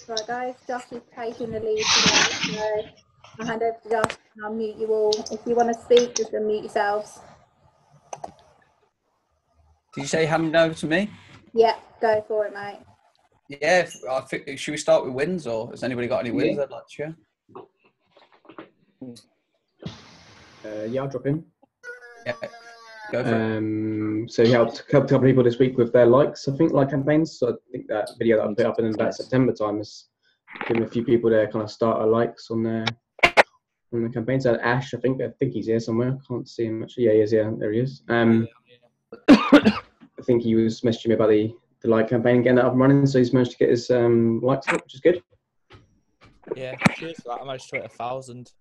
Right, guys, Josh is taking the lead today, so I'll hand over to Josh and I'll mute you all. If you want to speak, just unmute yourselves. Did you say handing over to me? Yeah, go for it, mate. Yeah, I think, should we start with wins, or has anybody got any wins they'd like to share? Yeah, I'll drop in. Yeah, go for it. So he helped a couple of people this week with their likes, I think, like campaigns. So I think that video that I put up in about September time has given a few people their kind of starter likes on the campaigns. So Ash, I think he's here somewhere. I can't see him much. Yeah, he is. Yeah, there he is. I think he was messaging me about the like campaign and getting that up and running. So he's managed to get his likes up, which is good. Yeah, cheers for that. I managed to hit 1,000.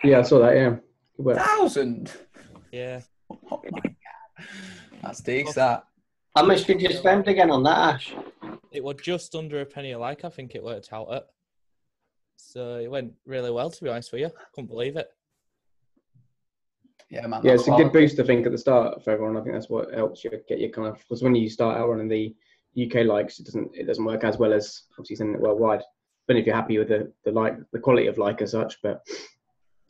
Yeah, I saw that. Yeah, good work. 1,000. Yeah. Oh my god, that's decent. That. How much did you spend again on that, Ash? It was just under a penny a like, I think it worked out at. So it went really well, to be honest with you. Couldn't believe it. Yeah, man. Yeah, it's a good boost, I think, at the start for everyone. I think that's what helps you get your kind of, because when you start out running the UK likes, it doesn't work as well as obviously sending it worldwide. But if you're happy with the quality of like as such, but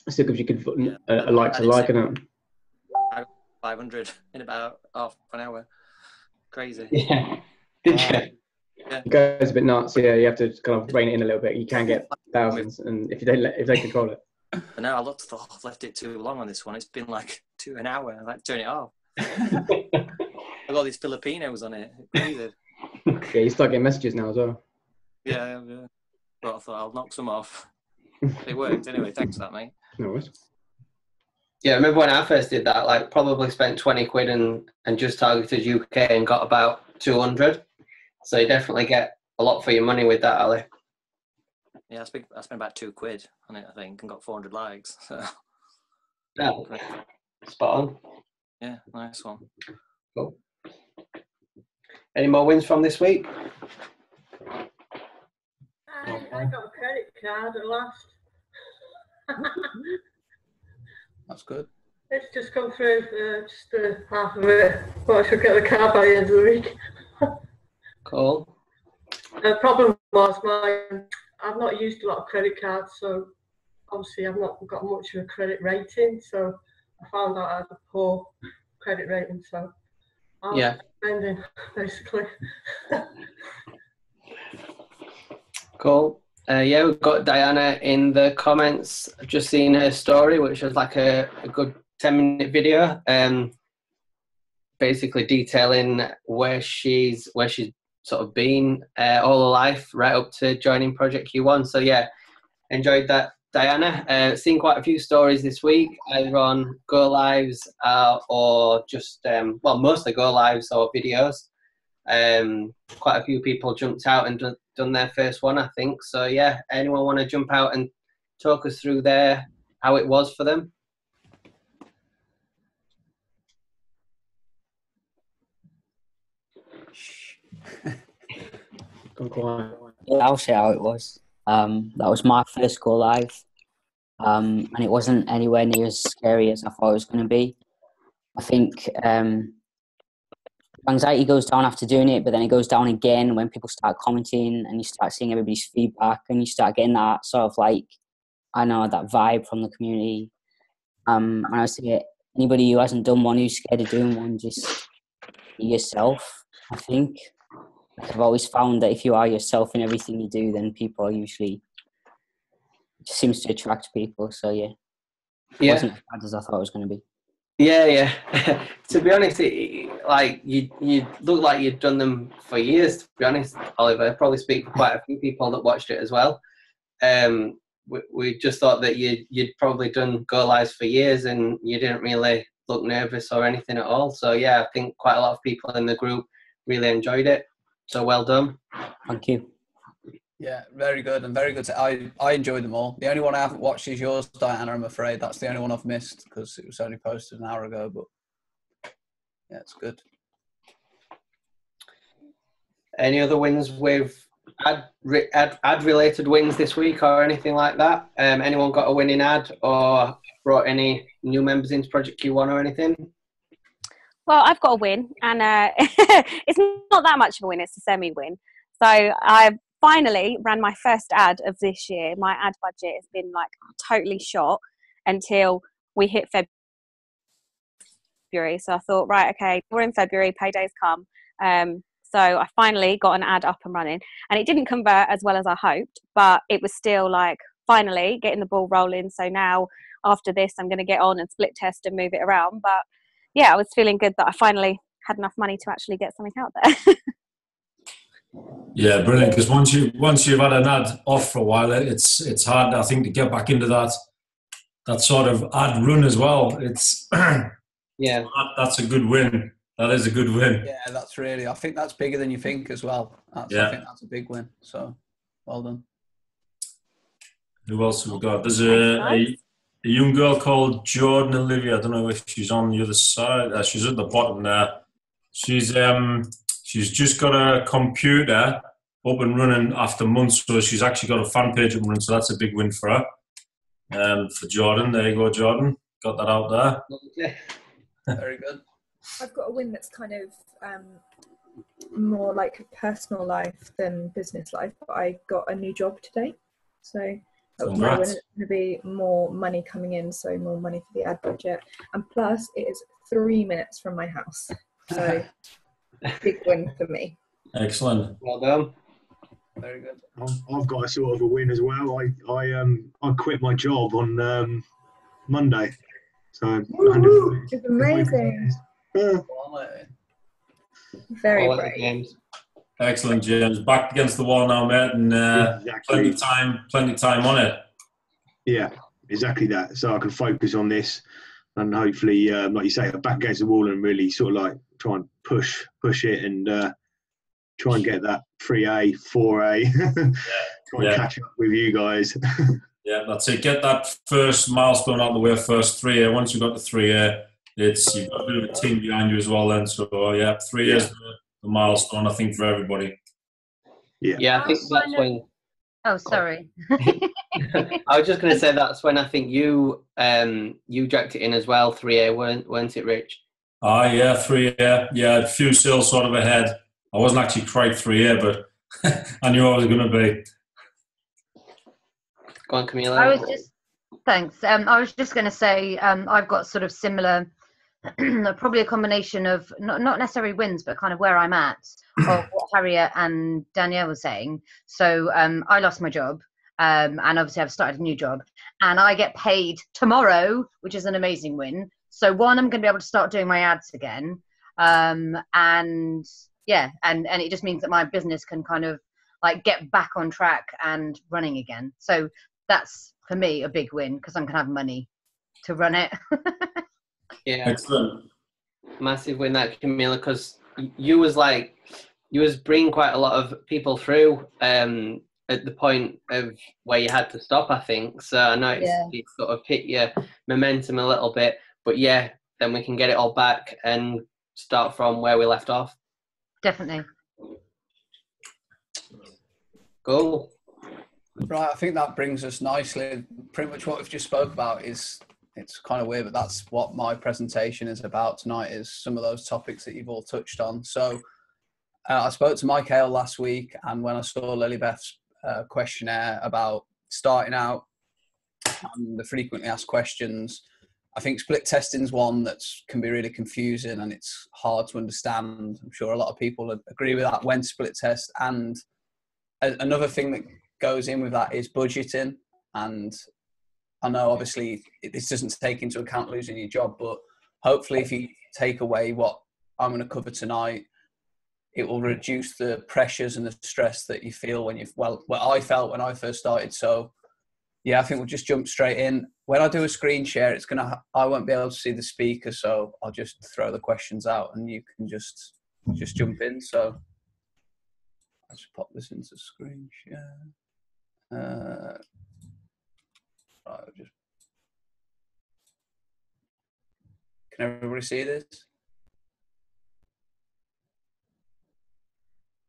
it still gives you good a like to like, and 500 in about half an hour. Crazy. Yeah. Did you? Yeah. it goes a bit nuts. Yeah, you have to kind of rein it in a little bit. You can get thousands, and if they control it. But now I've left it too long on this one. It's been like an hour. I like turn it off. I've got these Filipinos on it. Crazy. Yeah, you start getting messages now as well. Yeah. But I thought I'll knock some off. It worked anyway. Thanks for that, mate. No worries. Yeah, I remember when I first did that, like probably spent 20 quid and just targeted UK and got about 200. So you definitely get a lot for your money with that, Ali. Yeah, I spent about £2 on it, I think, and got 400 likes. So. Yeah, spot on. Yeah, nice one. Cool. Any more wins from this week? I got a credit card at last. That's good. It's just come through, just half of it. But I should get the card by the end of the week. Cool. The problem was I've not used a lot of credit cards, so obviously I've not got much of a credit rating. So I found out I had a poor credit rating, so I was spending basically. Cool. Yeah, we've got Diana in the comments. I've just seen her story, which was like a good 10-minute video, basically detailing where she's sort of been all her life, right up to joining Project Q1. So yeah, enjoyed that, Diana. Seen quite a few stories this week, either on go lives or just mostly go lives or videos. Quite a few people jumped out and done their first one, I think. So yeah, anyone want to jump out and talk us through how it was for them? Yeah, I'll say how it was. That was my first go live, and it wasn't anywhere near as scary as I thought it was going to be. I think anxiety goes down after doing it, but then it goes down again when people start commenting and you start seeing everybody's feedback and you start getting that sort of like, I know, that vibe from the community. And I would say anybody who hasn't done one, who's scared of doing one, just be yourself, I think. I've always found that if you are yourself in everything you do, then people are usually, it just seems to attract people. So yeah, it wasn't as bad as I thought it was going to be. Yeah. To be honest, you look like you'd done them for years. To be honest, Oliver, I probably speak for quite a few people that watched it as well. We just thought that you'd probably done go lives for years and you didn't really look nervous or anything at all. So yeah, I think quite a lot of people in the group really enjoyed it. So well done. Thank you. Yeah, very good and very good. I enjoyed them all. The only one I haven't watched is yours, Diana, I'm afraid. That's the only one I've missed because it was only posted an hour ago. But yeah, it's good. Any other wins with ad-related wins this week or anything like that? Anyone got a winning ad or brought any new members into Project Q1 or anything? Well, I've got a win, and it's not that much of a win. It's a semi-win. So I finally ran my first ad of this year. My ad budget has been like totally shot until we hit February. So I thought, right, okay, we're in February, payday's come. So I finally got an ad up and running, and it didn't convert as well as I hoped, but it was still like finally getting the ball rolling. So now after this, I'm going to get on and split test and move it around. But yeah, I was feeling good that I finally had enough money to actually get something out there. Yeah, brilliant. Because once you've had an ad off for a while, it's hard, I think, to get back into that sort of ad run as well. It's Yeah, that's a good win. That is a good win. Yeah, that's really. I think that's bigger than you think as well. I think that's a big win. So, well done. Who else have we got? There's a young girl called Jordan Olivia. I don't know if she's on the other side. She's at the bottom there. She's just got a computer up and running after months, so she's actually got a fan page up and running. So that's a big win for her. For Jordan, there you go, Jordan. Got that out there. Very good. I've got a win that's kind of more like personal life than business life, but I got a new job today. So that was my win. It's going to be more money coming in, so more money for the ad budget. And plus, it is 3 minutes from my house. So big win for me. Excellent. well done. Very good. I've got a sort of a win as well. I quit my job on Monday. So It's amazing. Very brave. Excellent, James. Back against the wall now, mate, and Exactly. plenty time on it. Yeah, exactly that. So I can focus on this, and hopefully, like you say, back against the wall and really sort of like try and push it and try and get that 3A, 4A. Try and catch up with you guys. Yeah, that's it. Get that first milestone out of the way first, 3A. Once you've got the 3A, you've got a bit of a team behind you as well then. So, 3A is the milestone, I think, for everybody. Yeah, I think that's when... Oh, sorry. I was just going to say that's when I think you jacked it in as well, 3A, weren't it, Rich? Yeah, 3A. Yeah, a few sales sort of ahead. I wasn't actually quite 3A, but I knew I was going to be. Go on, Camilla. Thanks. I was just going to say I've got sort of similar, probably a combination of not necessarily wins, but kind of where I'm at of what Harriet and Danielle were saying. So I lost my job, and obviously I've started a new job, and I get paid tomorrow, which is an amazing win. So one, I'm going to be able to start doing my ads again, and it just means that my business can kind of like get back on track and running again. So that's for me a big win because I'm going to have money to run it. Yeah, excellent. Massive win that, Camilla, because you was bringing quite a lot of people through at the point of where you had to stop, I think. So I know it sort of hit your momentum a little bit, but yeah, then we can get it all back and start from where we left off. Definitely. Cool. Right, I think that brings us nicely. Pretty much what we've just spoke about it's kind of weird, but that's what my presentation is about tonight, is some of those topics that you've all touched on. So I spoke to Mike Hale last week, and when I saw Lilybeth's questionnaire about starting out and the frequently asked questions, I think split testing is one that can be really confusing and it's hard to understand. I'm sure a lot of people agree with that when split test. And another thing that goes in with that is budgeting. And I know obviously this doesn't take into account losing your job, but hopefully if you take away what I'm going to cover tonight, it will reduce the pressures and the stress that you feel when what I felt when I first started. So yeah, I think we'll just jump straight in. When I do a screen share, I won't be able to see the speaker, so I'll just throw the questions out and you can just jump in. So I'll just pop this into screen share. Can everybody see this?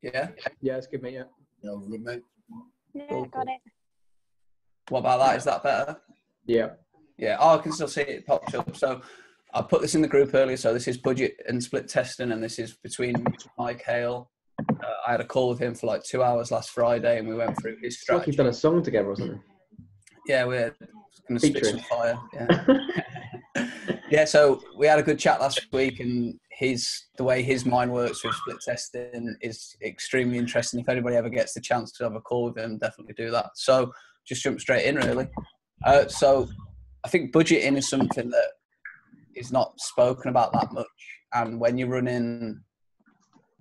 Yeah? Yeah, it's good, mate. Yeah. Yeah, good, mate. Yeah, Cool. got it. What about that? Is that better? Yeah. Yeah. Oh, I can still see it popped up. So I put this in the group earlier. So this is budget and split testing, and this is between Mike Hale. I had a call with him for like 2 hours last Friday, and we went through his strategy. It's like he's done a song together or something. Yeah, we're going to spit some fire. Yeah. Yeah, so we had a good chat last week, and the way his mind works with split testing is extremely interesting. If anybody ever gets the chance to have a call with him, definitely do that. So just jump straight in, really. So I think budgeting is something that is not spoken about that much. And when you're running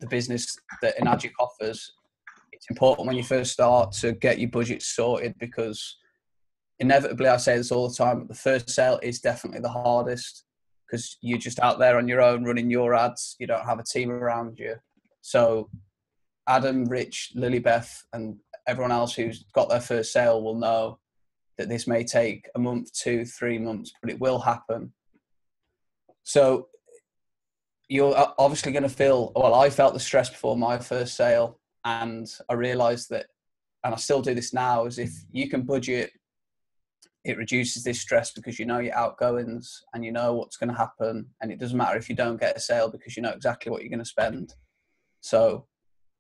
the business that Enagic offers, it's important when you first start to get your budget sorted, because inevitably, I say this all the time, but the first sale is definitely the hardest, because you're just out there on your own running your ads. You don't have a team around you. So Adam, Rich, Lilybeth, and everyone else who's got their first sale will know that this may take a month, 2, 3 months, but it will happen. So you're obviously going to feel, well, I felt the stress before my first sale, and I realized that, and I still do this now, is if you can budget, it reduces this stress, because you know your outgoings and you know what's going to happen, and it doesn't matter if you don't get a sale, because you know exactly what you're going to spend. So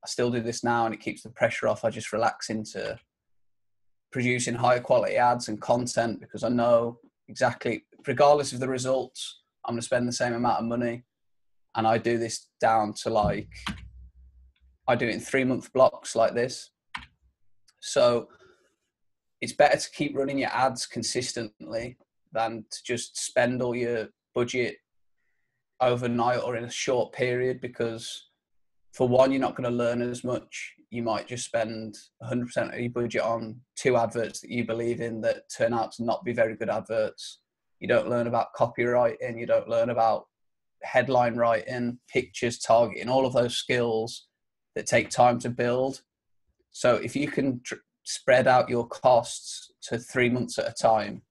I still do this now, and it keeps the pressure off. I just relax into producing higher quality ads and content, because I know exactly, regardless of the results, I'm going to spend the same amount of money. And I do this down to I do it in 3-month blocks like this. So it's better to keep running your ads consistently than to just spend all your budget overnight or in a short period, because for one, you're not going to learn as much. You might just spend 100% of your budget on 2 adverts that you believe in that turn out to not be very good adverts. You don't learn about copywriting. You don't learn about headline writing, pictures, targeting, all of those skills that take time to build. So if you can spread out your costs to 3 months at a time,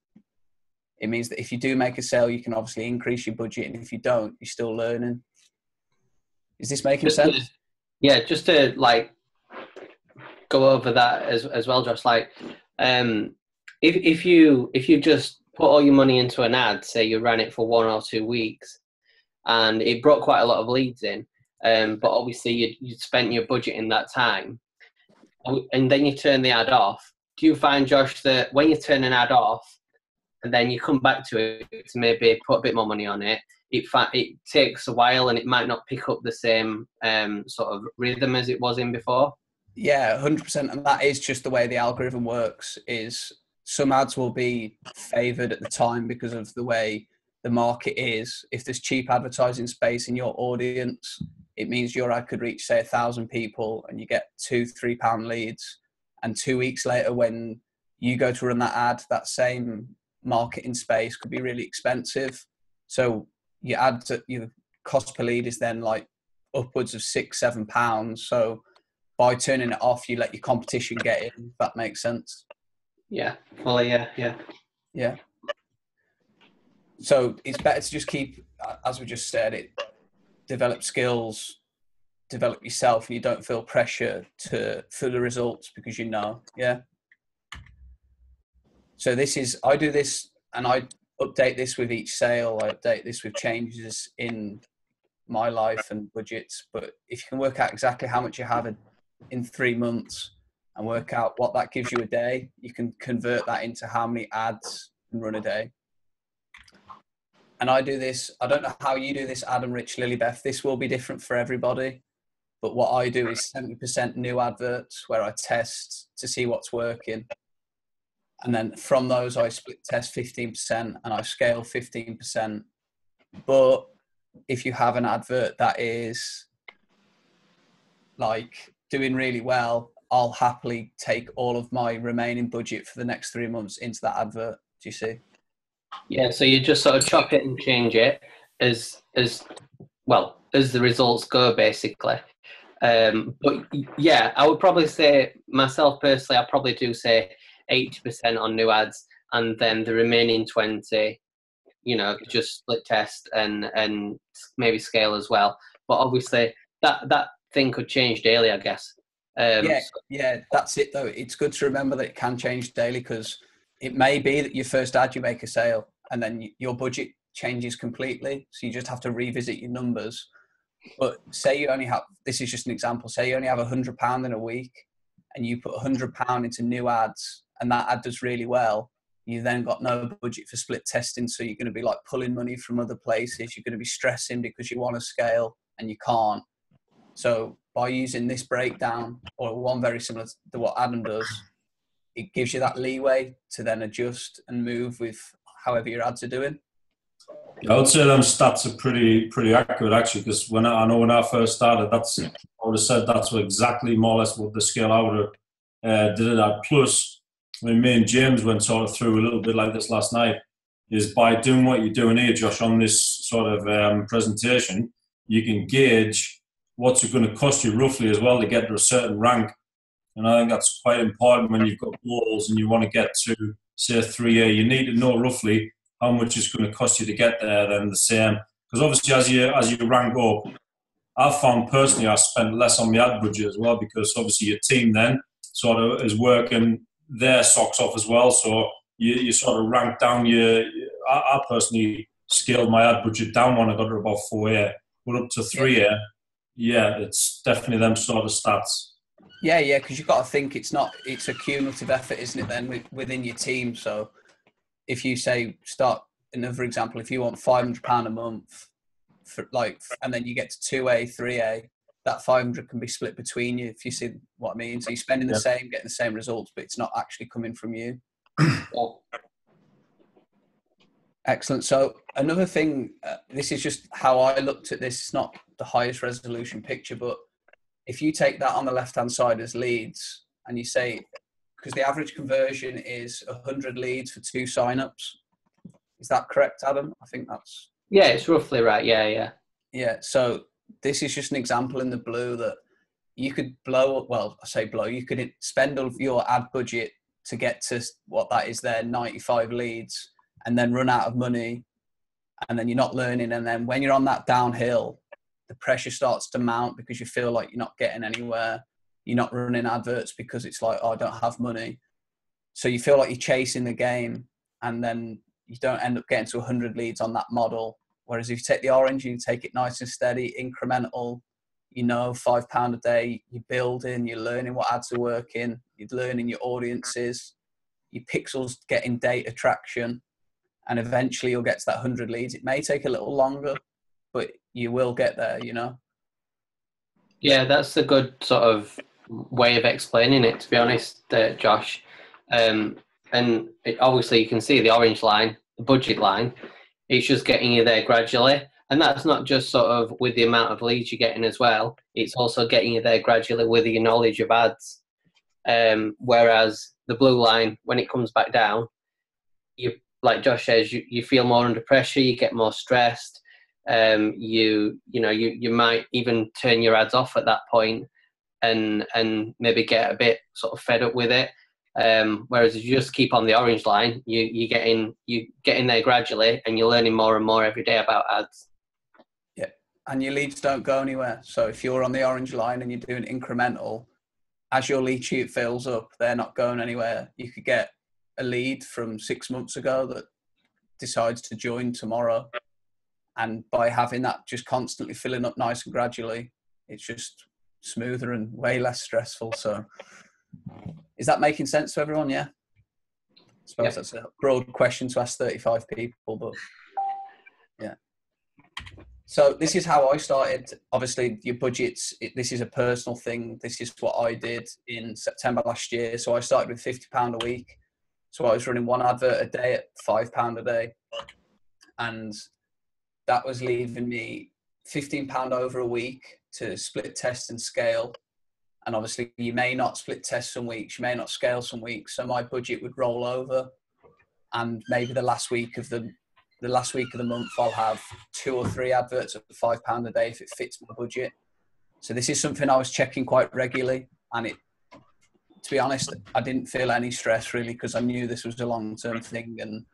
it means that if you do make a sale, you can obviously increase your budget, and if you don't, you're still learning. Is this making sense? Yeah, just to go over that as well, Josh. If you just put all your money into an ad, say you ran it for 1 or 2 weeks, and it brought quite a lot of leads in, but obviously you spent your budget in that time, and then you turn the ad off. Do you find, Josh, that when you turn an ad off and then you come back to it to maybe put a bit more money on it, it takes a while, and it might not pick up the same sort of rhythm as it was in before? Yeah, 100%. And that is just the way the algorithm works. Is some ads will be favored at the time because of the way the market is. If there's cheap advertising space in your audience, it means your ad could reach, say, 1,000 people, and you get £2-3 leads. And 2 weeks later, when you go to run that ad, that same marketing space could be really expensive. So your cost per lead is then like upwards of £6-7. So by turning it off, you let your competition get in, if that makes sense. Yeah. Well, yeah. So it's better to just keep, as we just said, develop skills, develop yourself, and you don't feel pressure for the results, because you know. Yeah. So I do this, and I update this with each sale. I update this with changes in my life and budgets. But if you can work out exactly how much you have in 3 months and work out what that gives you a day, you can convert that into how many ads you can run a day. And I do this, I don't know how you do this, Adam, Rich, Lilybeth. This will be different for everybody. But what I do is 70% new adverts, where I test to see what's working. And then from those, I split test 15% and I scale 15%. But if you have an advert that is doing really well, I'll happily take all of my remaining budget for the next 3 months into that advert. Do you see? Yeah, so you just sort of chop it and change it as the results go, basically. But yeah, I would probably say, myself personally, I probably do say 80% on new ads, and then the remaining 20, just split test and maybe scale as well. But obviously that thing could change daily, I guess. Yeah, that's it though. It's good to remember that it can change daily, because it may be that your first ad you make a sale, and then your budget changes completely. So you just have to revisit your numbers. But say you only have, this is just an example, say you only have £100 in a week and you put £100 into new ads and that ad does really well. You then got no budget for split testing. So you're going to be like pulling money from other places. You're going to be stressing because you want to scale and you can't. So by using this breakdown, or one very similar to what Adam does, it gives you that leeway to then adjust and move with however your ads are doing. Yeah, I would say them stats are pretty accurate actually, because I know when I first started, I would have said that's exactly more or less what the scale I would have did it at. Plus, when me and James went sort of through a little bit like this last night, is by doing what you're doing here, Josh, on this sort of presentation, you can gauge what's it going to cost you roughly as well to get to a certain rank. And I think that's quite important when you've got goals and you want to get to, say, 3A. You need to know roughly how much it's going to cost you to get there. Then the same, because obviously as you rank up, I've found personally I spent less on my ad budget as well, because obviously your team then sort of is working their socks off as well. So you sort of rank down I personally scaled my ad budget down when I got to about 4A, but up to 3A. Yeah, it's definitely them sort of stats. Yeah, because you've got to think it's a cumulative effort, isn't it, then, within your team. So if you say, start another example, if you want £500 a month, and then you get to 2A, 3A, that 500 can be split between you, if you see what I mean. So you're spending the same, getting the same results, but it's not actually coming from you. Excellent. So another thing, this is just how I looked at this. It's not the highest resolution picture, but if you take that on the left-hand side as leads and you say, because the average conversion is 100 leads for 2 signups. Is that correct, Adam? I think that's... Yeah, it's roughly right. Yeah. Yeah. So this is just an example in the blue that you could you could spend all of your ad budget to get to what that is there, 95 leads, and then run out of money, and then you're not learning. And then when you're on that downhill, the pressure starts to mount because you feel like you're not getting anywhere. You're not running adverts because it's like, oh, I don't have money. So you feel like you're chasing the game, and then you don't end up getting to 100 leads on that model. Whereas if you take the orange and you take it nice and steady, incremental, £5 a day, you're building, you're learning what ads are working, you're learning your audiences, your pixels getting data traction, and eventually you'll get to that 100 leads. It may take a little longer, but you will get there, Yeah, that's a good sort of way of explaining it, to be honest, Josh. And obviously you can see the orange line, the budget line, it's just getting you there gradually. And that's not just sort of with the amount of leads you're getting as well. It's also getting you there gradually with your knowledge of ads. Whereas the blue line, when it comes back down, you, like Josh says, you feel more under pressure, you get more stressed. You might even turn your ads off at that point and maybe get a bit sort of fed up with it. Whereas if you just keep on the orange line, you get in there gradually, and you're learning more and more every day about ads. Yeah, and your leads don't go anywhere. So if you're on the orange line and you're doing incremental, as your lead sheet fills up, they're not going anywhere. You could get a lead from 6 months ago that decides to join tomorrow. And by having that just constantly filling up nice and gradually, it's just smoother and way less stressful. So is that making sense to everyone? Yeah. I suppose that's a broad question to ask 35 people, but yeah. So this is how I started. Obviously, your budgets, this is a personal thing. This is what I did in September last year. So I started with £50 a week. So I was running 1 advert a day at £5 a day. And that was leaving me £15 over a week to split test and scale. And obviously you may not split test some weeks, you may not scale some weeks. So my budget would roll over, and maybe the last week of the month, I'll have 2 or 3 adverts at £5 a day if it fits my budget. So this is something I was checking quite regularly. And to be honest, I didn't feel any stress really, because I knew this was a long-term thing. And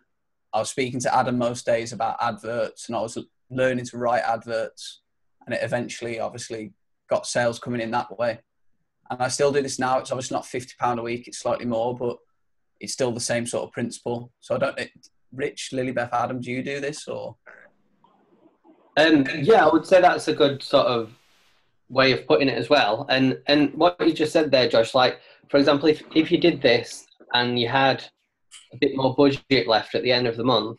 I was speaking to Adam most days about adverts, and I was learning to write adverts, and it eventually obviously got sales coming in that way. And I still do this now. It's obviously not £50 a week, it's slightly more, but it's still the same sort of principle. So Rich, Lilybeth, Adam, do you do this or? Yeah, I would say that's a good sort of way of putting it as well. And what you just said there, Josh, like, for example, if you did this and you had a bit more budget left at the end of the month,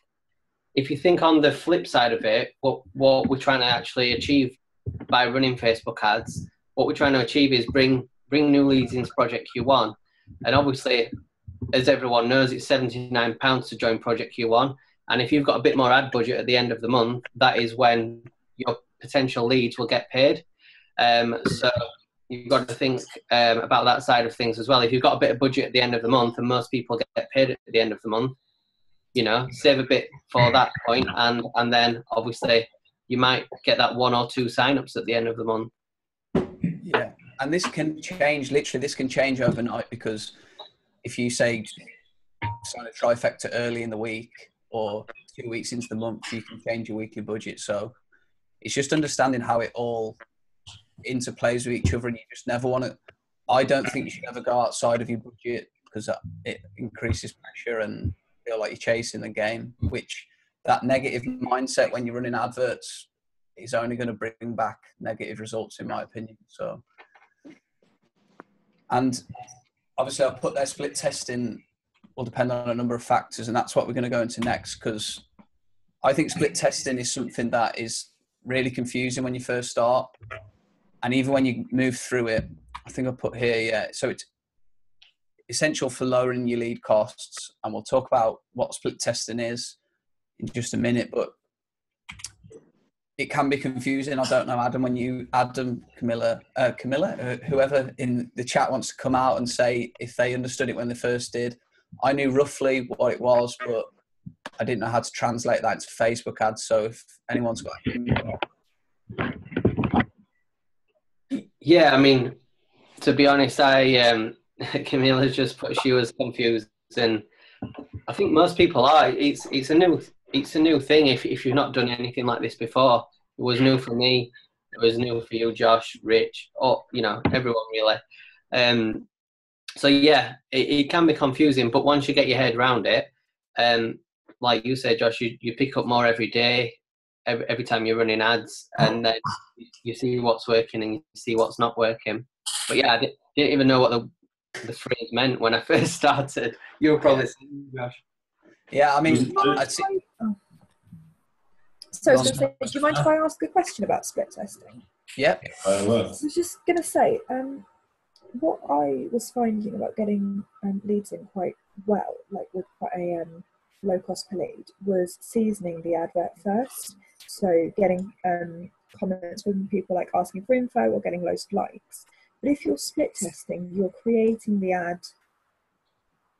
if you think on the flip side of it, what we're trying to actually achieve by running Facebook ads, what we're trying to achieve is bring new leads into Project Q1. And obviously, as everyone knows, it's £79 to join Project Q1. And if you've got a bit more ad budget at the end of the month, that is when your potential leads will get paid. So you've got to think about that side of things as well. If you've got a bit of budget at the end of the month, and most people get paid at the end of the month, you know, save a bit for that point, and then obviously you might get that 1 or 2 signups at the end of the month. Yeah, and this can change. Literally, this can change overnight, because if you say sign a trifecta early in the week or 2 weeks into the month, you can change your weekly budget. So it's just understanding how it all interplays with each other, and you just never want to. I don't think you should ever go outside of your budget, because it increases pressure and feel like you're chasing the game, which that negative mindset when you're running adverts is only going to bring back negative results, in my opinion. So, and obviously I've put their split testing will depend on a number of factors, and that's what we're going to go into next, because I think split testing is something that is really confusing when you first start, and even when you move through it. I think I put here, yeah, so it's essential for lowering your lead costs, and we'll talk about what split testing is in just a minute, but it can be confusing. I don't know, Adam, when you, Camilla, whoever in the chat wants to come out and say if they understood it when they first did. I knew roughly what it was, but I didn't know how to translate that into Facebook ads. So if anyone's got Yeah, I mean, to be honest, Camilla's just put she was confused, and I think most people are. It's a new thing. If you've not done anything like this before, it was new for me. It was new for you, Josh, Rich, or everyone really. So yeah, it can be confusing, but once you get your head around it, like you said, Josh, you pick up more every day, every time you're running ads, and then you see what's working and you see what's not working. But yeah, I didn't even know what the phrase meant when I first started. You were probably saying, Josh. Yeah, I mean, I'd say. So, do you mind if I ask a question about split testing? Yeah. I was just going to say, what I was finding about getting leads in quite well, like with quite a low cost per lead, was seasoning the advert first. So getting comments from people like asking for info or getting loads of likes. But if you're split testing, you're creating the ad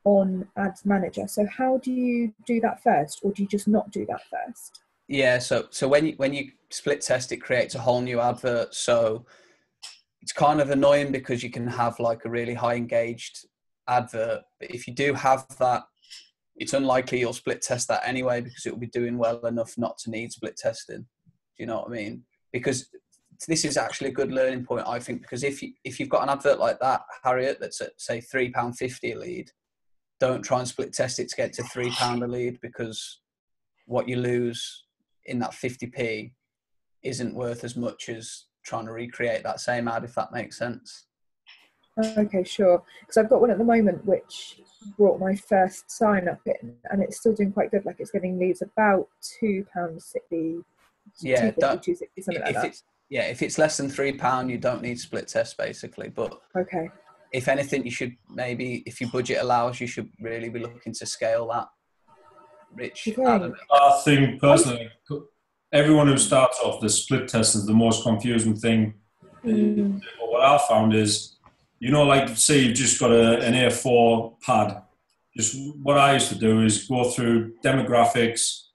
on Ads Manager. So how do you do that first, or do you just not do that first? Yeah, so when you split test, it creates a whole new advert. So it's kind of annoying because you can have like a really high engaged advert, but if you do have that, it's unlikely you'll split test that anyway, because it will be doing well enough not to need split testing. Do you know what I mean? Because this is actually a good learning point, I think, because if you've got an advert like that, Harriet, that's at say £3.50 a lead, don't try and split test it to get to £3 a lead, because what you lose in that 50p isn't worth as much as trying to recreate that same ad, if that makes sense. Okay, sure. Because I've got one at the moment which brought my first sign up in, and it's still doing quite good. Like it's getting leads about £2.60. Yeah, £2.60, something like that. If it's less than £3, you don't need split test basically. But okay, if anything, you should maybe, if your budget allows, you should really be looking to scale that. Rich, Adam. I think personally, everyone who starts off the split test is the most confusing thing. But what I found is, like say you've just got an A4 pad. Just what I used to do is go through demographics,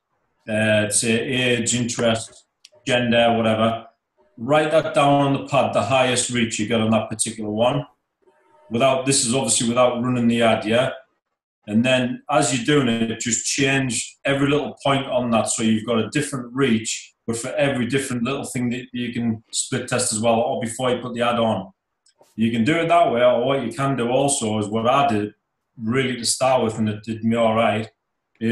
say age, interest, gender, whatever. Write that down on the pad, the highest reach you get on that particular one. This is obviously without running the ad, yeah? And then as you're doing it, just change every little point on that so you've got a different reach, but for every different little thing that you can split test as well, or before you put the ad on. You can do it that way, or what you can do also is what I did really to start with, and it did me all right,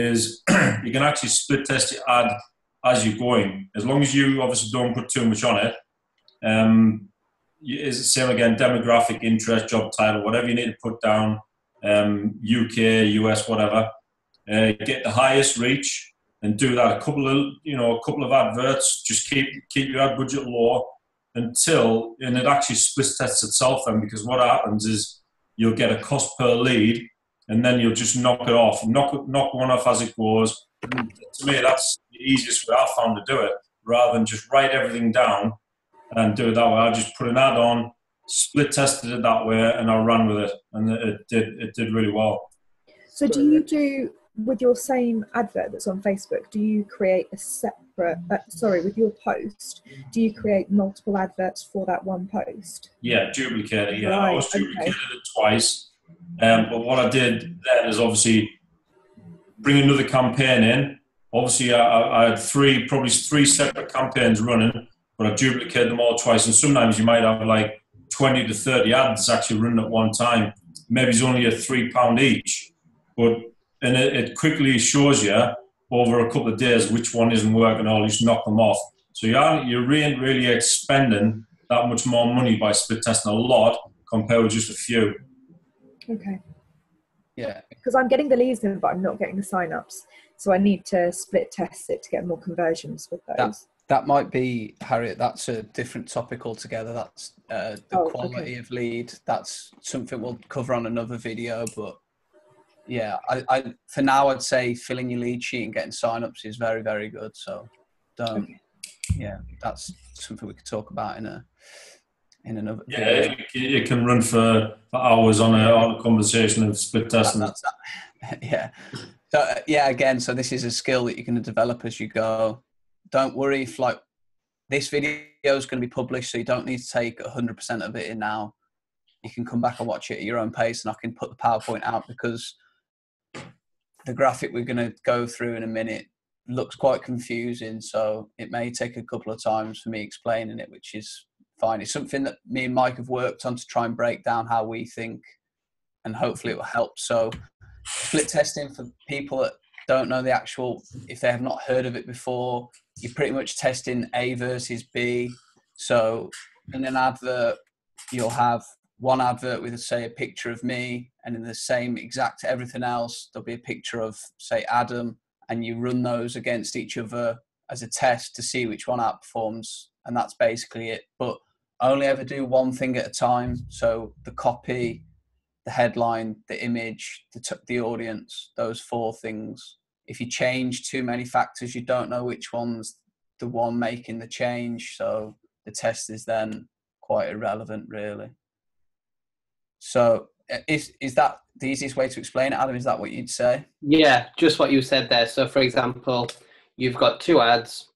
is you can actually split test your ad as you're going, as long as you obviously don't put too much on it. Is the same again, demographic, interest, job title, whatever you need to put down, UK, US, whatever. Get the highest reach and do that. A couple of adverts. Just keep your ad budget low until, and it actually split tests itself then, because what happens is you'll get a cost per lead, and then you'll just knock it off, knock one off as it goes. And to me, that's the easiest way I found to do it, rather than just write everything down and do it that way. I just put an ad on, split tested it that way, and I ran with it, and it did really well. So do you do, with your same advert that's on Facebook, do you create a separate, with your post, do you create multiple adverts for that one post? Yeah, duplicate it. Yeah, Right, I always duplicated it twice. But what I did then is obviously bring another campaign in. Obviously, I had probably three separate campaigns running, but I duplicated them all twice. And sometimes you might have like 20 to 30 ads actually running at one time. Maybe it's only at £3 each, and it quickly shows you over a couple of days which one isn't working, or you just knock them off. So you're really expending that much more money by split testing a lot compared with just a few. Okay. Yeah. Because I'm getting the leads in, but I'm not getting the sign-ups. So I need to split test it to get more conversions with those. That might be, Harriet, that's a different topic altogether. That's the quality of lead. That's something we'll cover on another video. But yeah, I for now, I'd say filling your lead sheet and getting sign-ups is very, very good. So yeah, that's something we could talk about in another video. You can run for hours on a conversation of split testing. Yeah. So yeah, again, so this is a skill that you're going to develop as you go. Don't worry if this video is going to be published, so you don't need to take 100% of it in now. You can come back and watch it at your own pace, and I can put the PowerPoint out, because the graphic we're going to go through in a minute looks quite confusing. So it may take a couple of times for me explaining it, which is fine. It's something that me and Mike have worked on to try and break down how we think, and hopefully it will help. So split testing, for people that don't know the actual, if they have not heard of it before, you're pretty much testing A versus B. So in an advert, you'll have one advert with, say, a picture of me, and in the same exact everything else, there'll be a picture of, say, Adam, and you run those against each other as a test to see which one outperforms, and that's basically it. But only ever do one thing at a time. So the copy, the headline, the image, the audience, those four things. If you change too many factors, you don't know which one's the one making the change. So the test is then quite irrelevant, really. So is that the easiest way to explain it, Adam? Is that what you'd say? Yeah, just what you said there. So for example, you've got two ads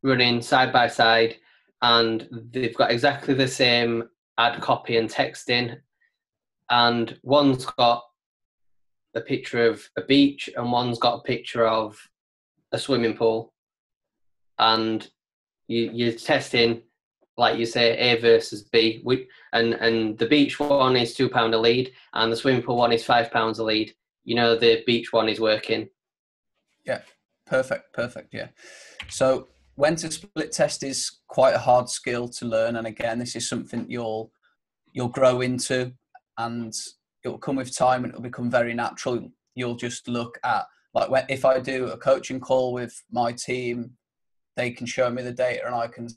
running side by side, and they've got exactly the same ad copy and text in, and one's got a picture of a beach and one's got a picture of a swimming pool, and you're testing, like you say, A versus B, and the beach one is £2 a lead, and the swimming pool one is £5 a lead. You know, the beach one is working. Yeah, perfect, yeah. So when to split test is quite a hard skill to learn, and again, this is something you'll grow into, and it will come with time, and it'll become very natural. You'll just look at, if I do a coaching call with my team, they can show me the data, and I can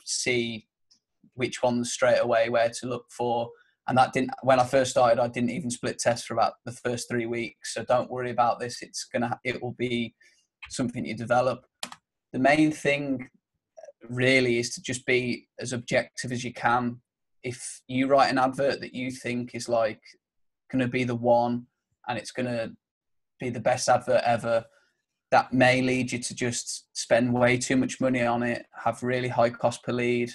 see which ones straight away where to look for. And when I first started, I didn't even split test for about the first 3 weeks. So don't worry about this. It will be something you develop. The main thing really is to just be as objective as you can. If you write an advert that you think is going to be the one, and it's going to be the best advert ever, that may lead you to just spend way too much money on it, have really high cost per lead,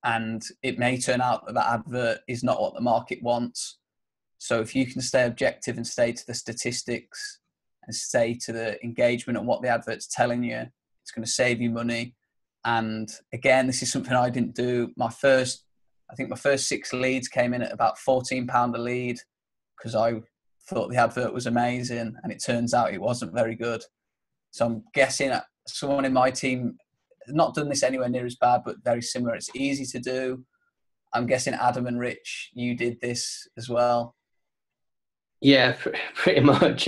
and it may turn out that advert is not what the market wants. So if you can stay objective and stay to the statistics and stay to the engagement and what the advert's telling you, it's going to save you money. And again, this is something I didn't do. My first 6 leads came in at about £14 a lead, because I thought the advert was amazing, and it turns out it wasn't very good. So I'm guessing someone in my team, not done this anywhere near as bad, but very similar. It's easy to do. I'm guessing Adam and Rich, you did this as well. Yeah, pretty much.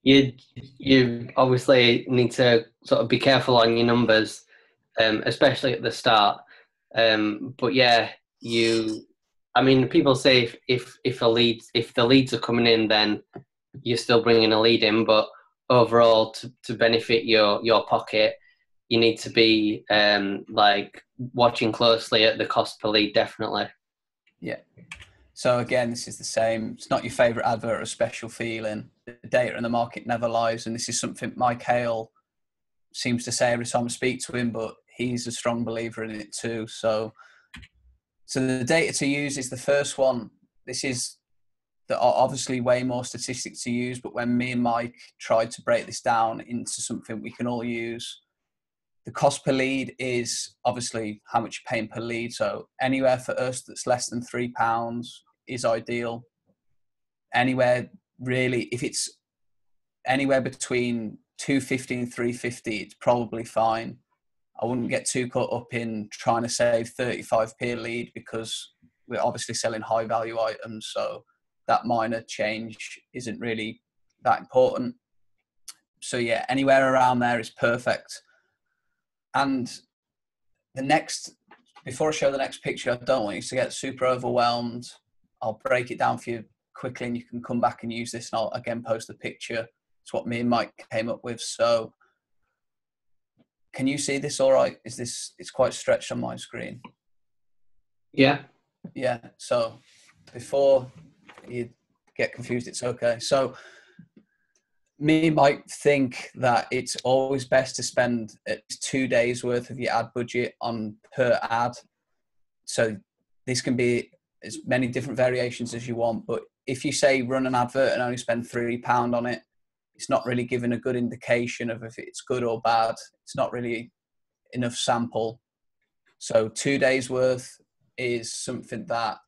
You obviously need to sort of be careful on your numbers, especially at the start. But yeah, I mean, people say if the leads are coming in, then you're still bringing a lead in. But overall, to benefit your pocket, you need to be like watching closely at the cost per lead, definitely. Yeah. So again, this is the same. It's not your favourite advert or special feeling. The data in the market never lies, and this is something Mike Hale seems to say every time I speak to him, but he's a strong believer in it too. So the data to use is the first one. This is obviously way more statistics to use, but when me and Mike tried to break this down into something we can all use, the cost per lead is obviously how much you're paying per lead. So anywhere for us that's less than £3 is ideal. Anywhere really, if it's anywhere between £2.50 and £3.50, it's probably fine. I wouldn't get too caught up in trying to save 35p a lead, because we're obviously selling high value items. So that minor change isn't really that important. So yeah, anywhere around there is perfect. And the next, before I show the next picture, I don't want you to get super overwhelmed. I'll break it down for you quickly, and you can come back and use this, and I'll again post the picture. It's what me and Mike came up with. So can you see this all right? It's quite stretched on my screen. Yeah. Yeah. So before you get confused, it's okay. So me and Mike think that it's always best to spend 2 days worth of your ad budget on per ad. So this can be as many different variations as you want, but if you say run an advert and only spend £3 on it, it's not really giving a good indication of if it's good or bad. It's not really enough sample. So 2 days worth is something that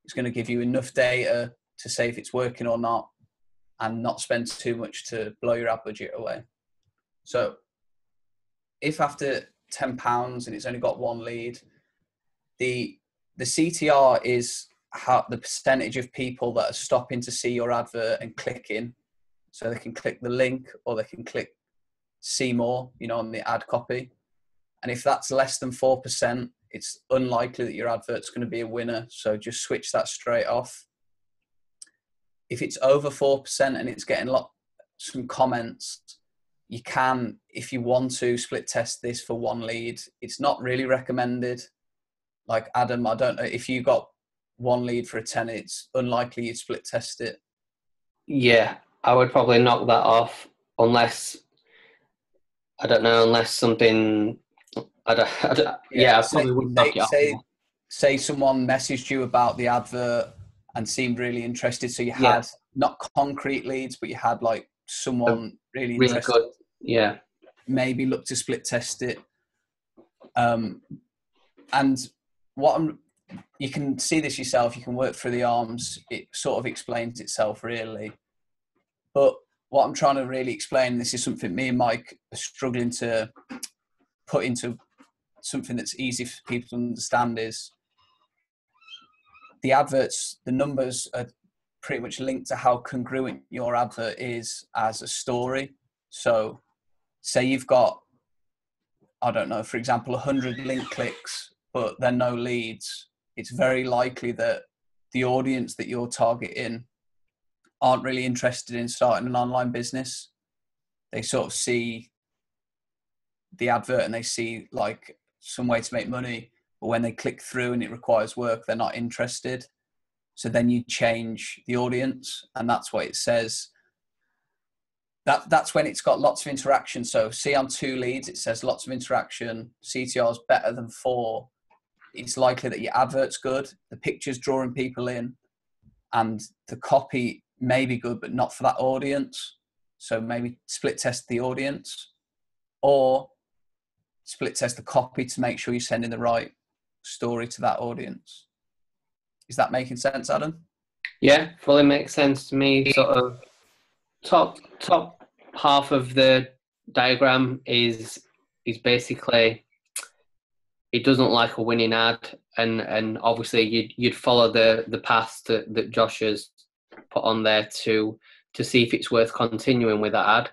is going to give you enough data to say if it's working or not, and not spend too much to blow your ad budget away. So if after £10 and it's only got one lead, the CTR is how the percentage of people that are stopping to see your advert and clicking. So they can click the link, or they can click see more, on the ad copy. And if that's less than 4%, it's unlikely that your advert's going to be a winner. So just switch that straight off. If it's over 4% and it's getting some comments, you can, if you want to, split test this for one lead. It's not really recommended. Like Adam, I don't know, if you got one lead for a 10, it's unlikely you'd split test it. Yeah, I would probably knock that off unless something. I probably wouldn't knock it off. Say someone messaged you about the advert and seemed really interested. So you had not concrete leads, but you had like someone really interested. Good. Yeah. Maybe look to split test it. And you can see this yourself. You can work through the arms. It sort of explains itself really. But what I'm trying to really explain, this is something me and Mike are struggling to put into something that's easy for people to understand, is the adverts, the numbers are pretty much linked to how congruent your advert is as a story. So say you've got, I don't know, for example, 100 link clicks, but they're no leads. It's very likely that the audience that you're targeting aren't really interested in starting an online business. They sort of see the advert and they see like some way to make money, but when they click through and it requires work, they're not interested. So then you change the audience, and that's what it says. That's when it's got lots of interaction. So see on 2 leads, it says lots of interaction, CTR is better than 4. It's likely that your advert's good, the picture's drawing people in, and the copy may be good, but not for that audience. So maybe split test the audience, or split test the copy to make sure you're sending the right story to that audience. Is that making sense, Adam? Yeah, fully makes sense to me. Sort of top half of the diagram is basically, it doesn't like a winning ad, and obviously you'd follow the path that Josh has put on there to see if it's worth continuing with that ad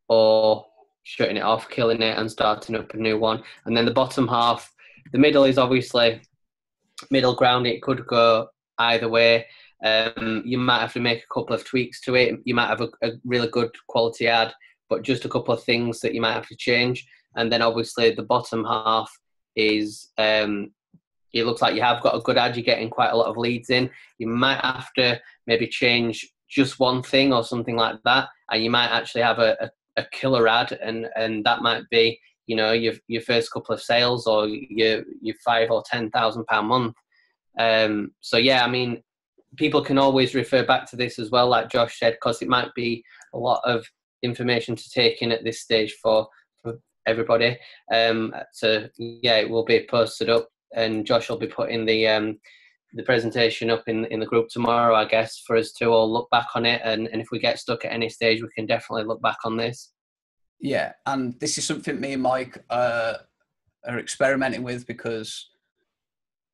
or shutting it off, killing it, and starting up a new one. And then the bottom half, the middle, is obviously middle ground. It could go either way. You might have to make a couple of tweaks to it. You might have a really good quality ad, but just a couple of things that you might have to change. And then obviously the bottom half is, it looks like you have got a good ad. You're getting quite a lot of leads in. You might have to maybe change just one thing or something like that, and you might actually have a killer ad, and that might be, you know, your first couple of sales, or your £5,000 or £10,000 month. So yeah, I mean, people can always refer back to this as well, like Josh said, because it might be a lot of information to take in at this stage for everybody. So yeah, it will be posted up, and Josh will be putting the presentation up in the group tomorrow, I guess, for us to all look back on it. And if we get stuck at any stage, we can definitely look back on this. Yeah, and this is something me and Mike are experimenting with, because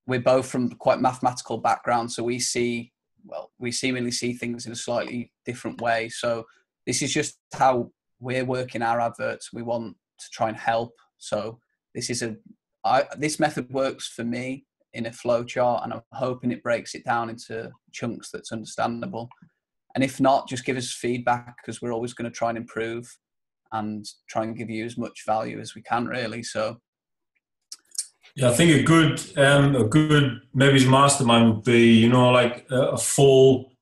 we're both from quite mathematical backgrounds, so we seemingly see things in a slightly different way. So this is just how we're working our adverts. We want to try and help. So this method works for me in a flow chart, and I'm hoping it breaks it down into chunks that's understandable. And if not, just give us feedback, because we're always going to try and improve and try and give you as much value as we can, really. So yeah, I think a good maybe mastermind would be, you know, like a full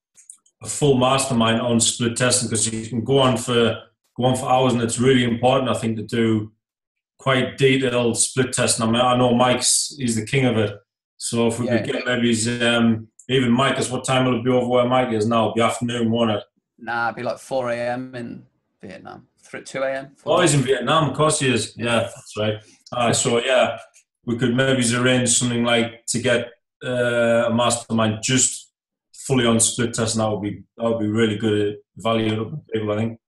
mastermind on split testing, because you can go on for hours, and it's really important, I think, to do quite detailed split testing. I mean, I know Mike's is the king of it. So if we could get maybe even Mike, what time will it be over where Mike is now? It'll be afternoon, won't it? Nah, it'll be like 4 a.m. in Vietnam. 2 a.m. Oh, he's in Vietnam, of course he is. Yeah, that's right. So yeah, we could maybe arrange something like to get a mastermind just fully on split testing. That would be really good value to people, I think.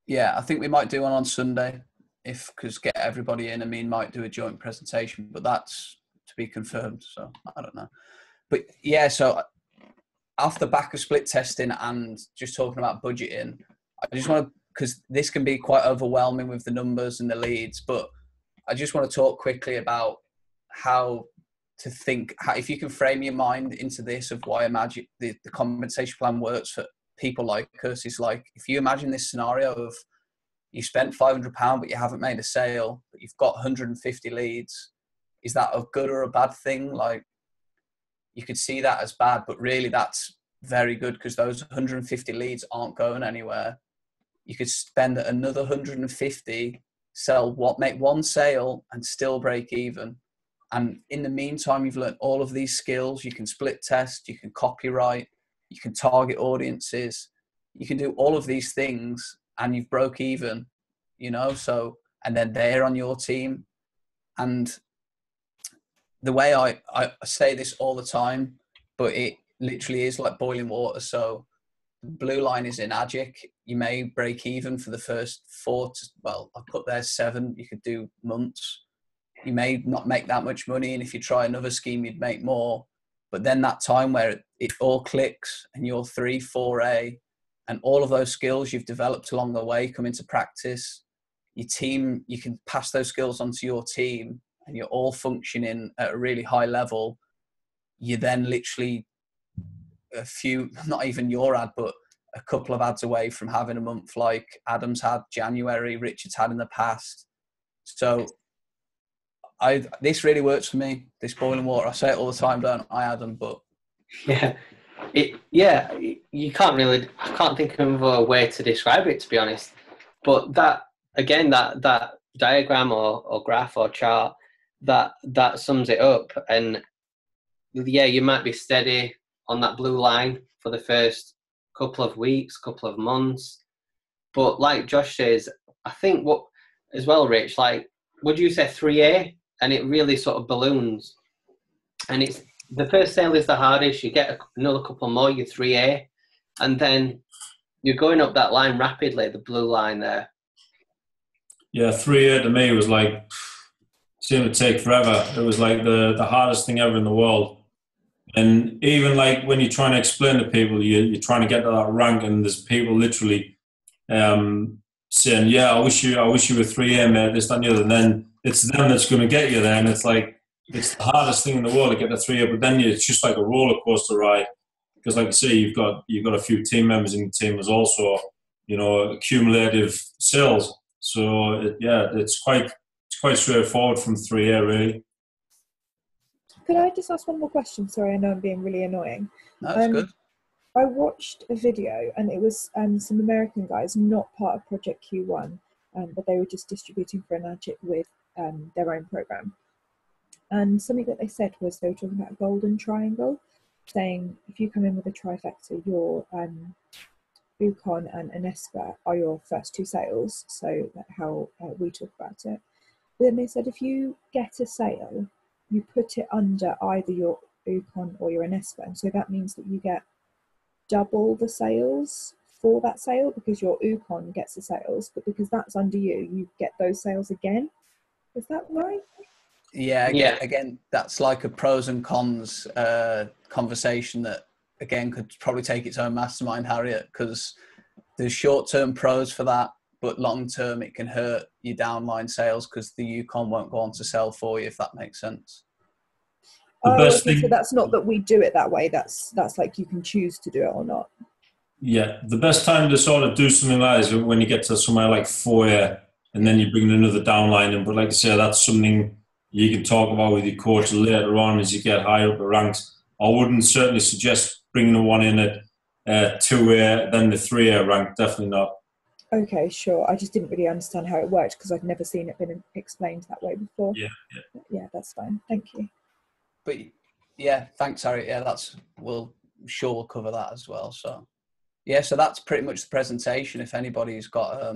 Yeah, I think we might do one on Sunday, because get everybody in, and me and Mike do a joint presentation, but that's to be confirmed, so I don't know. But yeah, so off the back of split testing and just talking about budgeting, I just want to, because this can be quite overwhelming with the numbers and the leads, but I just want to talk quickly about how to think, if you can frame your mind into this of why Enagic, the compensation plan works for people like us, is like, if you imagine this scenario of you spent £500 but you haven't made a sale, but you've got 150 leads, is that a good or a bad thing? Like, you could see that as bad, but really that's very good, because those 150 leads aren't going anywhere. You could spend another 150, make one sale and still break even. And in the meantime, you've learned all of these skills. You can split test, you can copyright, you can target audiences, you can do all of these things, and you've broke even, you know? So, and then they're on your team. And the way I say this all the time, but it literally is like boiling water. So the blue line is Enagic. You may break even for the first 4 to, well, I put there 7, you could do months. You may not make that much money, and if you try another scheme, you'd make more. But then that time where it all clicks and you're 3, 4A, and all of those skills you've developed along the way come into practice, your team, you can pass those skills onto your team, and you're all functioning at a really high level. You then literally a few, not even your ad, but a couple of ads away from having a month like Adam's had, January, Richard's had in the past. So this really works for me, this boiling water. I say it all the time, don't I, Adam? But you can't I can't think of a way to describe it, to be honest. But that, again, that diagram or graph or chart, that sums it up. And yeah, you might be steady on that blue line for the first couple of weeks, couple of months. But like Josh says, I think what as well, Rich, like, would you say 3A? And it really sort of balloons. And the first sale is the hardest. You get another couple more, your 3A, and then you're going up that line rapidly, the blue line there. Yeah, 3A to me was like, seemed to take forever. It was like the hardest thing ever in the world. And even like when you're trying to explain to people, you're trying to get to that rank, and there's people literally saying, yeah, I wish you were 3A, mate, this, that, and the other. And then it's them that's going to get you there. And it's like, it's the hardest thing in the world to get the 3A, but then it's just like a roller coaster ride. Because like you say, you've got a few team members in the team as also, accumulative sales. So it's quite straightforward from 3A really. Could I just ask one more question? Sorry, I know I'm being really annoying. No, that's good. I watched a video, and it was some American guys, not part of Project Q1, but they were just distributing for Enagic with their own program. And something that they said was they were talking about a golden triangle, saying if you come in with a trifecta, your Ucon and Anespa are your first two sales. So how we talk about it. But then they said if you get a sale, you put it under either your Ucon or your Anespa, and so that means that you get double the sales for that sale because your Ucon gets the sales, but because that's under you, you get those sales again. Is that right? Yeah, again, that's like a pros and cons conversation that, again, could probably take its own mastermind, Harriet, because there's short-term pros for that, but long-term it can hurt your downline sales because the Yukon won't go on to sell for you, if that makes sense. So that's not that we do it that way. That's like you can choose to do it or not. Yeah, the best time to sort of do something like that is when you get to somewhere like 4A and then you bring another downline in. But like I say, that's something you can talk about with your coach later on as you get higher up the ranks. I wouldn't certainly suggest bringing the one in at 2A, then the 3A rank. Definitely not. Okay, sure. I just didn't really understand how it worked because I'd never seen it been explained that way before. Yeah, that's fine. Thank you. But yeah, thanks, Harriet. Yeah, we'll cover that as well. So yeah, so that's pretty much the presentation. If anybody's got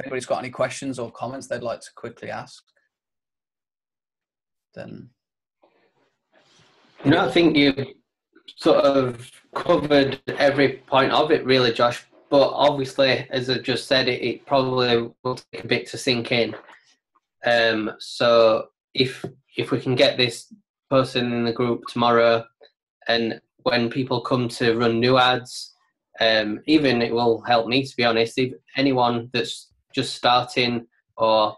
any questions or comments they'd like to quickly ask, then. I think you sort of covered every point of it really, Josh, but obviously, as I just said, it probably will take a bit to sink in. So if we can get this posted in the group tomorrow, and when people come to run new ads, even it will help me, to be honest, if anyone that's just starting or,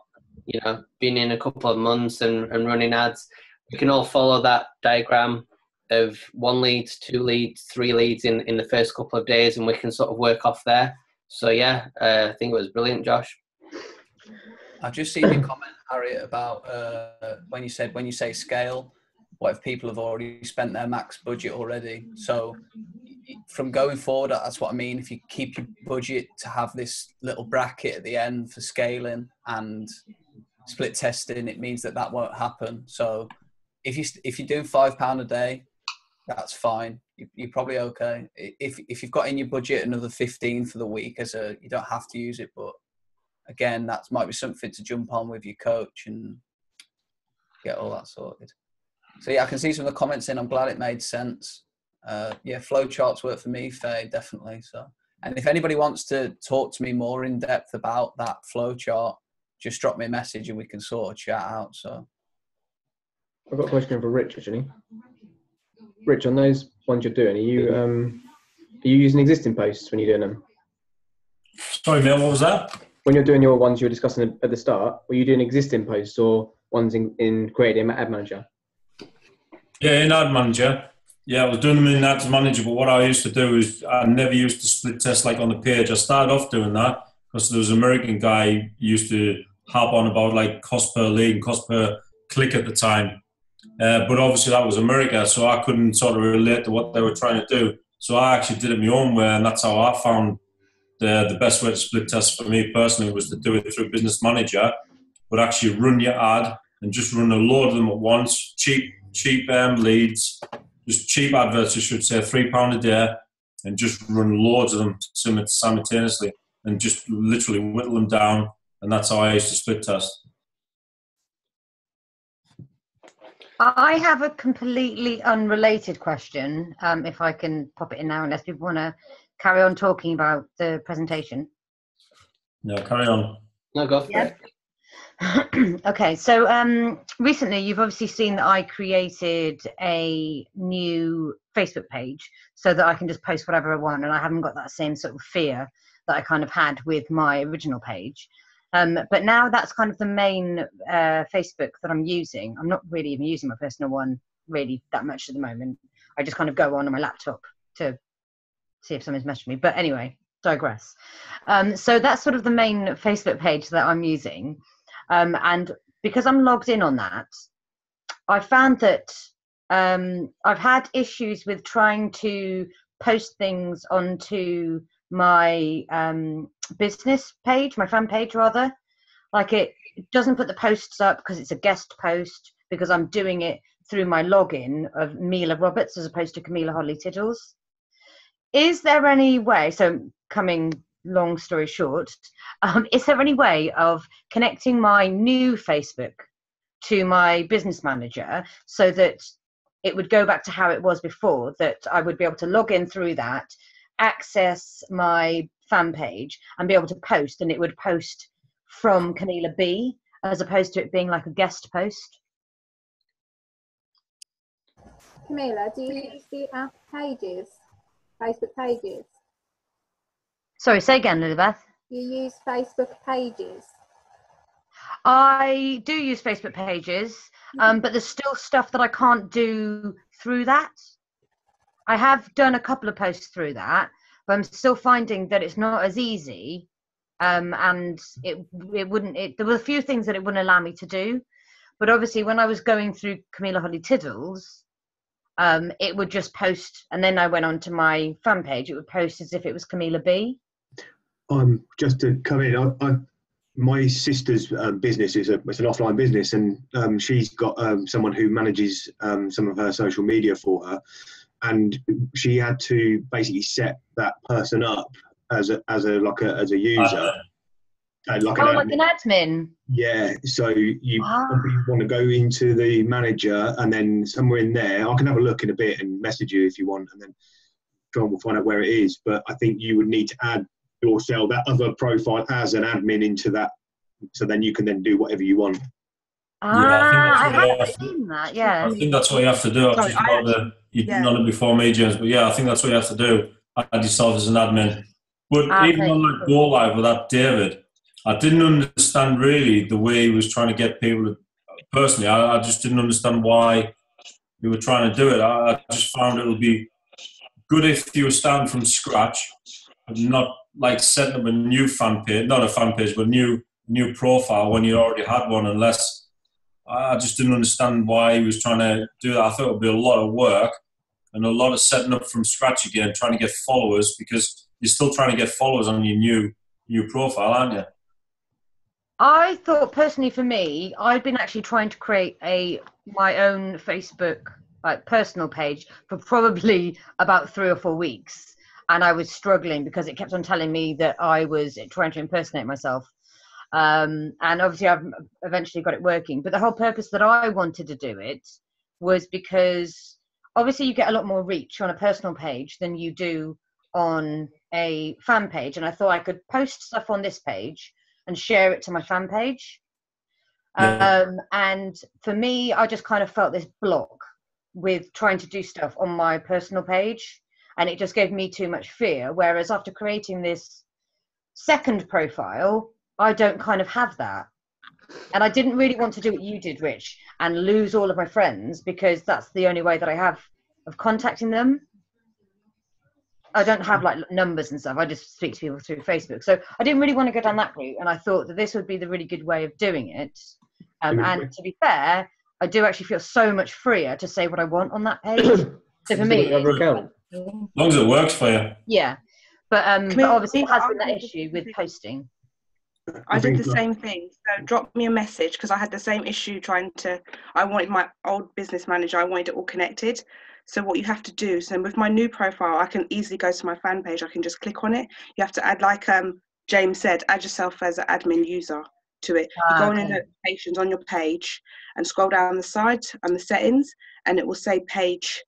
been in a couple of months and running ads, we can all follow that diagram of 1 lead, 2 leads, 3 leads in the first couple of days, and we can sort of work off there. So yeah, I think it was brilliant, Josh. I've just seen your comment, Harriet, about when you say scale, what if people have already spent their max budget already? So from going forward, that's what I mean. If you keep your budget to have this little bracket at the end for scaling and split testing, it means that won't happen. So if you're doing £5 a day, that's fine. You're probably okay. If you've got in your budget another 15 for the week, you don't have to use it, but again, that might be something to jump on with your coach and get all that sorted. So yeah, I can see some of the comments in. I'm glad it made sense. Yeah, flow charts work for me, Faye, definitely. So, and if anybody wants to talk to me more in depth about that flow chart, just drop me a message and we can sort of chat out. So I've got a question for Rich, actually. Rich, on those ones you're doing, are you using existing posts when you're doing them? Sorry, Mel, what was that? When you're doing your ones you were discussing at the start, were you doing existing posts or ones in creating Ad Manager? Yeah, in Ad Manager. Yeah, I was doing them in Ad Manager, but what I used to do is I never used to split test like on the page. I started off doing that because there was an American guy who used to harp on about like cost per lead and cost per click at the time. But obviously that was America, so I couldn't sort of relate to what they were trying to do. So I actually did it my own way, and that's how I found the best way to split test for me personally was to do it through Business Manager, but actually run your ad and just run a load of them at once, cheap leads, just cheap adverts, I should say, £3 a day, and just run loads of them simultaneously and just literally whittle them down, and that's how I used to split test. I have a completely unrelated question, if I can pop it in now, unless people want to carry on talking about the presentation. No, carry on. No, go for it. Okay, so recently you've obviously seen that I created a new Facebook page so that I can just post whatever I want, and I haven't got that same sort of fear that I kind of had with my original page. But now that's kind of the main Facebook that I'm using. I'm not really even using my personal one really that much at the moment. I just kind of go on my laptop to see if someone's messaged me. But anyway, digress. So that's sort of the main Facebook page that I'm using. And because I'm logged in on that, I found that I've had issues with trying to post things onto my business page, my fan page rather. Like it doesn't put the posts up because it's a guest post, because I'm doing it through my login of Mila Roberts as opposed to Camilla Hodley Tiddles. Is there any way, so coming long story short, is there any way of connecting my new Facebook to my business manager so that it would go back to how it was before, that I would be able to log in through that, access my fan page and be able to post, and it would post from Camilla B as opposed to it being like a guest post? Camilla, do you use the pages, Facebook pages? Sorry, say again, Lilibeth. You use Facebook pages? I do use Facebook pages, but there's still stuff that I can't do through that. I have done a couple of posts through that, but I'm still finding that it's not as easy, and there were a few things that it wouldn't allow me to do. But obviously when I was going through Camilla Hodley Tiddles, it would just post, and then I went on to my fan page, it would post as if it was Camilla B. Just to come in, my sister's business is it's an offline business, and she's got someone who manages some of her social media for her, and she had to basically set that person up as a user. Like an admin. Yeah, so you probably want to go into the manager, and then somewhere in there, I can have a look in a bit and message you if you want, and then John will find out where it is. But I think you would need to add yourself, that other profile, as an admin into that, so then you can then do whatever you want. I haven't seen that. Yeah, I think that's what you have to do. You've done it before me, James, but yeah, I think that's what you have to do. Add yourself as an admin. But even on that Go Live with that David, I didn't understand really the way he was trying to get people to, personally, I just didn't understand why he were trying to do it. I just found it would be good if you were starting from scratch, not like setting up a new fan page, not a fan page, but new profile when you already had one, unless I just didn't understand why he was trying to do that. I thought it would be a lot of work and a lot of setting up from scratch again, trying to get followers, because you're still trying to get followers on your new profile, aren't you? I thought personally for me, I'd been actually trying to create my own Facebook personal page for probably about 3 or 4 weeks. And I was struggling because it kept on telling me that I was trying to impersonate myself. And obviously I've eventually got it working. But the whole purpose that I wanted to do it was because obviously you get a lot more reach on a personal page than you do on a fan page. And I thought I could post stuff on this page and share it to my fan page. And for me, I just kind of felt this block with trying to do stuff on my personal page. And it just gave me too much fear. Whereas after creating this second profile, I don't kind of have that. And I didn't really want to do what you did, Rich, and lose all of my friends, because that's the only way that I have of contacting them. I don't have like numbers and stuff. I just speak to people through Facebook. So I didn't really want to go down that route. And I thought that this would be the really good way of doing it. And to be fair, I do actually feel so much freer to say what I want on that page. So for me, as long as it works for you. Yeah. But obviously it has been that issue with posting. I did the same thing. So drop me a message, because I had the same issue I wanted my old business manager, I wanted it all connected. So what you have to do, so with my new profile, I can easily go to my fan page. I can just click on it. You have to add, like James said, add yourself as an admin user to it. You go on your notifications on your page and scroll down the side and the settings, and it will say page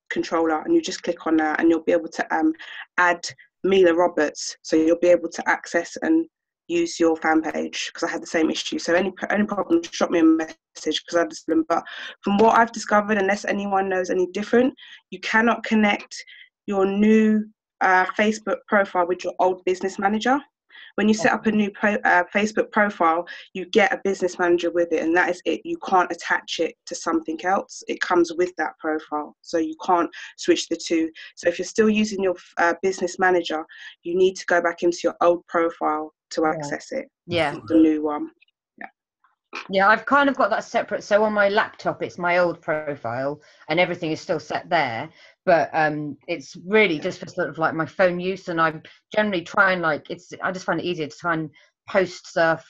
controller, and you just click on that, and you'll be able to add Mila Roberts, so you'll be able to access and use your fan page, because I had the same issue. So any problems, drop me a message, because I understand them. But from what I've discovered, unless anyone knows any different, you cannot connect your new Facebook profile with your old business manager. When you set up a new Facebook profile, you get a business manager with it, and that is it. You can't attach it to something else. It comes with that profile, so you can't switch the two. So if you're still using your business manager, you need to go back into your old profile to access it. Yeah. The new one. Yeah, I've kind of got that separate. So on my laptop, it's my old profile and everything is still set there. But it's really just for sort of like my phone use. And I generally try and I just find it easier to try and post stuff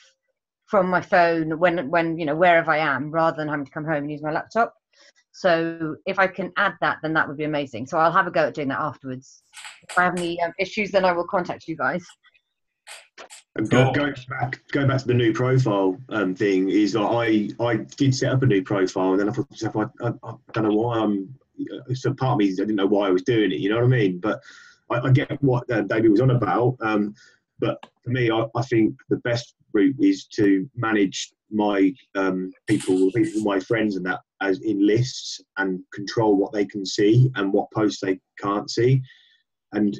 from my phone when you know, wherever I am, rather than having to come home and use my laptop. So if I can add that, then that would be amazing. So I'll have a go at doing that afterwards. If I have any issues, then I will contact you guys. And going back to the new profile thing, is I did set up a new profile, and then I thought to myself, I don't know why so part of me, I didn't know why I was doing it, you know what I mean? But I get what David was on about. But for me, I think the best route is to manage my people, my friends and that, as in lists, and control what they can see and what posts they can't see. And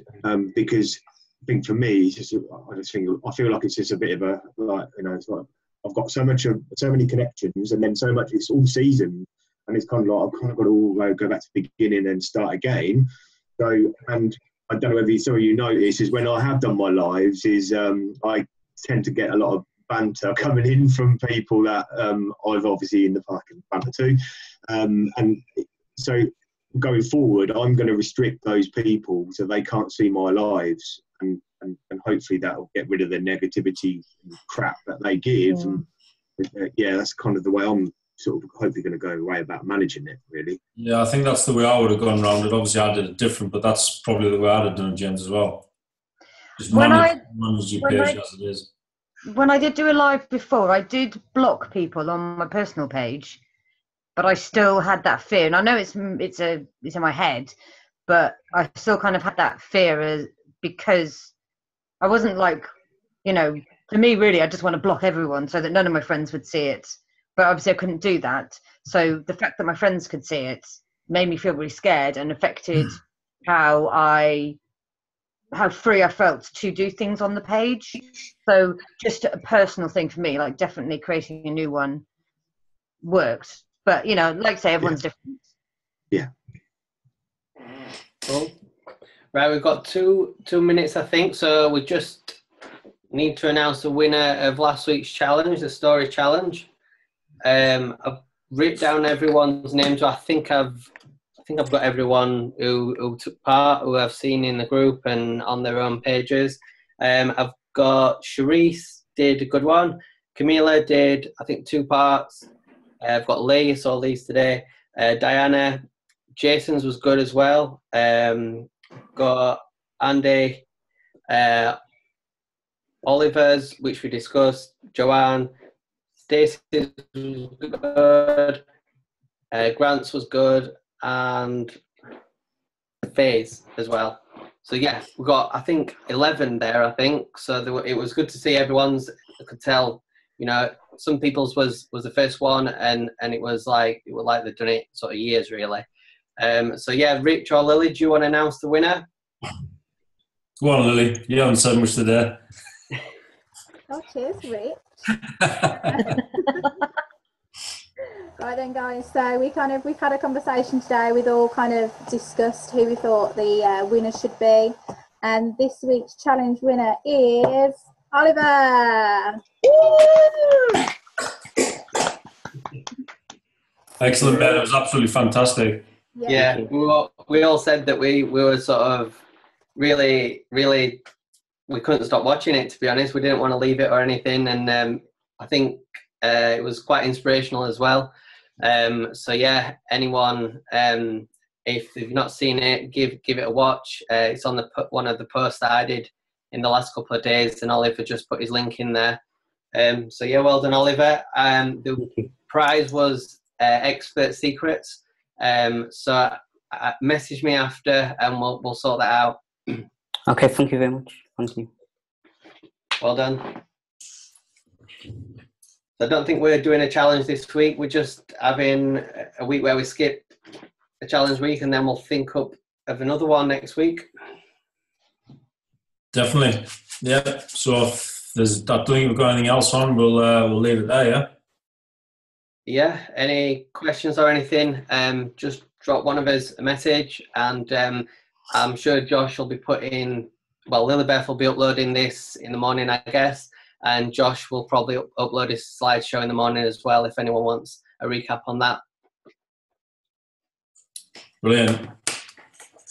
because I think for me, it's just, I feel like it's just a bit of a, like, you know, it's like I've got so many connections, and then so much, it's all season, and it's kind of like I've kind of got to all go back to the beginning and start again. So, and I don't know whether you notice, is when I have done my lives, is I tend to get a lot of banter coming in from people that I've obviously in the fucking banter too, and so going forward, I'm going to restrict those people so they can't see my lives, and hopefully that'll get rid of the negativity and crap that they give. And that's kind of the way I'm sort of hopefully going to go away about managing it, really. Yeah, I think that's the way I would have gone around it. Obviously, I did it different, but that's probably the way I'd have done it, James, as well. Just manage your page as it is. When I did do a live before, I did block people on my personal page, but I still had that fear. And I know it's in my head, but I still kind of had that fear because I wasn't like, you know, for me, really, I just want to block everyone so that none of my friends would see it. But obviously I couldn't do that. So the fact that my friends could see it made me feel really scared and affected how free I felt to do things on the page. So just a personal thing for me, like definitely creating a new one worked. But, you know, like I say, everyone's different. Yeah. Cool. Right, we've got two minutes, I think. So we just need to announce the winner of last week's challenge, the story challenge. I've written down everyone's names. I think I've got everyone who took part, who I've seen in the group and on their own pages. I've got Charisse did a good one. Camila did, I think, 2 parts. I've got Lee, saw Lee's today. Diana, Jason's was good as well. Got Andy, Oliver's, which we discussed. Joanne, Stacey's was good. Grant's was good, and Faye's as well. So yeah, we got, I think, 11 there. I think so. It was good to see everyone's. I could tell, you know, some people's was the first one, and it was like they'd done it sort of years really. So yeah, Rich or Lily, do you want to announce the winner? Go on, Lily. You haven't said much today. Oh, cheers, Rich. Right then, guys. So we've had a conversation today. We've all kind of discussed who we thought the winner should be, and this week's challenge winner is Oliver. Excellent, man. It was absolutely fantastic. Yeah, we all said that we were sort of really, really, we couldn't stop watching it, to be honest. We didn't want to leave it or anything, and I think it was quite inspirational as well. So yeah, anyone, if you've not seen it, give it a watch. It's on one of the posts that I did in the last couple of days, and Oliver just put his link in there. So yeah, well done, Oliver. The prize was expert secrets. So message me after, and we'll sort that out. Okay, thank you very much. Thank you. Well done. I don't think we're doing a challenge this week. We're just having a week where we skip a challenge week, and then we'll think up of another one next week. Definitely. Yeah. So if there's, I don't think we've got anything else on. We'll leave it there. Yeah. Yeah. Any questions or anything? Just drop one of us a message, and I'm sure Josh will be putting. Well, Lilybeth will be uploading this in the morning, I guess, and Josh will probably upload his slideshow in the morning as well. If anyone wants a recap on that. Brilliant.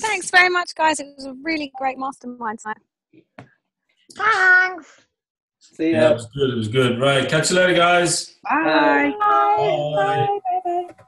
Thanks very much, guys. It was a really great mastermind tonight. Thanks. See ya. Yeah, it was good. It was good. Right. Catch you later, guys. Bye. Bye. Bye. Bye. Bye.